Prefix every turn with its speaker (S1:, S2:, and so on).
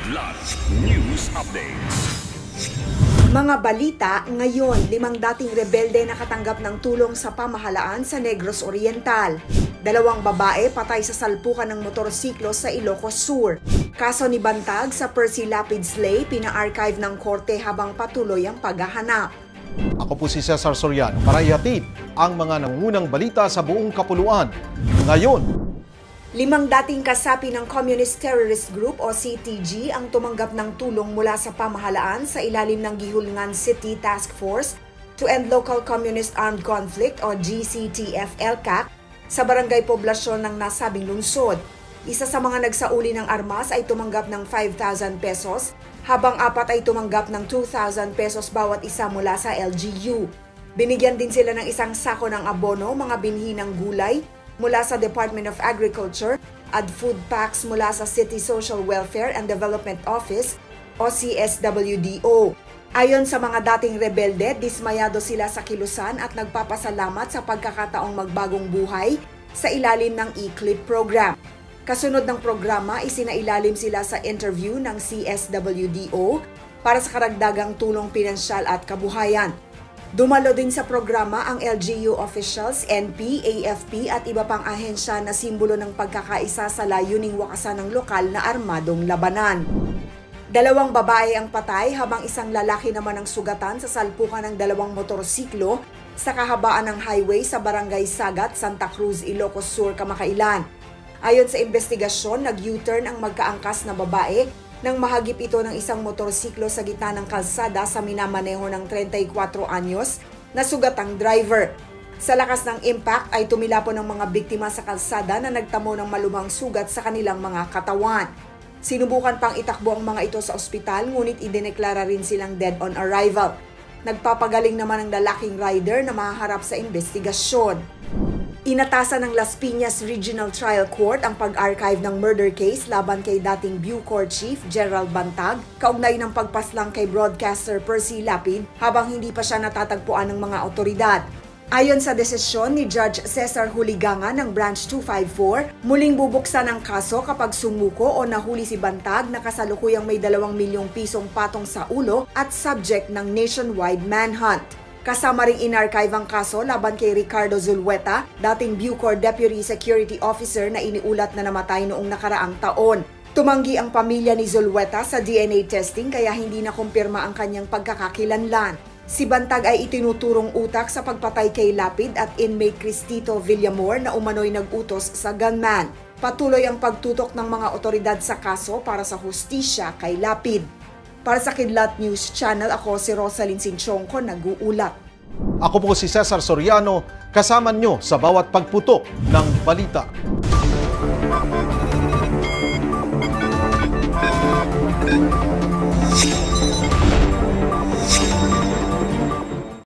S1: Kidlat News Updates.
S2: Mga balita ngayon, 5 dating rebelde nakatanggap ng tulong sa pamahalaan sa Negros Oriental. 2 babae patay sa salpukan ng motorsiklo sa Ilocos Sur. Kaso ni Bantag sa Percy Lapid Slay, pina-archive ng korte habang patuloy ang paghahanap.
S3: Ako po si Cesar Soriano para ihatid ang mga nangungunang balita sa buong kapuluan. Ngayon,
S2: 5 dating kasapi ng Communist Terrorist Group o CTG ang tumanggap ng tulong mula sa pamahalaan sa ilalim ng Gihulngan City Task Force to End Local Communist Armed Conflict o GCTF-LCAC sa barangay poblasyon ng nasabing lungsod. Isa sa mga nagsauli ng armas ay tumanggap ng 5,000 pesos, habang 4 ay tumanggap ng 2,000 pesos bawat isa mula sa LGU. Binigyan din sila ng isang sako ng abono, mga binhi ng gulay, mula sa Department of Agriculture at food packs mula sa City Social Welfare and Development Office o CSWDO. Ayon sa mga dating rebelde, dismayado sila sa kilusan at nagpapasalamat sa pagkakataong magbagong buhay sa ilalim ng E-Clip program. Kasunod ng programa, isinailalim sila sa interview ng CSWDO para sa karagdagang tulong pinansyal at kabuhayan. Dumalo din sa programa ang LGU officials, NP, AFP at iba pang ahensya na simbolo ng pagkakaisa sa layuning wakasan ng lokal na armadong labanan. 2 babae ang patay habang isang lalaki naman ang sugatan sa salpukan ng 2 motorsiklo sa kahabaan ng highway sa Barangay Sagat, Santa Cruz, Ilocos Sur, kamakailan. Ayon sa investigasyon, nag-U-turn ang magkaangkas na babae nang mahagip ito ng isang motorsiklo sa gitna ng kalsada sa minamaneho ng 34 anyos na sugatang driver. Sa lakas ng impact ay tumilapon ng mga biktima sa kalsada na nagtamo ng malubhang sugat sa kanilang mga katawan. Sinubukan pang itakbo ang mga ito sa ospital ngunit idineklara rin silang dead on arrival. Nagpapagaling naman ang lalaking rider na mahaharap sa investigasyon. Inatasan ng Las Piñas Regional Trial Court ang pag-archive ng murder case laban kay dating Bucor Chief Gerald Bantag kaugnay ng pagpaslang kay broadcaster Percy Lapid habang hindi pa siya natatagpuan ng mga otoridad. Ayon sa desisyon ni Judge Cesar Huligangan ng Branch 254, muling bubuksan ang kaso kapag sumuko o nahuli si Bantag na kasalukuyang may 2 milyong pisong patong sa ulo at subject ng nationwide manhunt. Kasama ring in-archive ang kaso laban kay Ricardo Zulueta, dating Bucor Deputy Security Officer na iniulat na namatay noong nakaraang taon. Tumanggi ang pamilya ni Zulueta sa DNA testing kaya hindi na kumpirma ang kanyang pagkakakilanlan. Si Bantag ay itinuturong utak sa pagpatay kay Lapid at inmate Cristito Villamor na umano'y nag-utos sa gunman. Patuloy ang pagtutok ng mga otoridad sa kaso para sa hustisya kay Lapid. Para sa Kidlat News Channel, ako si Rosalyn Sinchonco, nag-uulat.
S3: ako po si Cesar Soriano, kasama nyo sa bawat pagputok ng balita.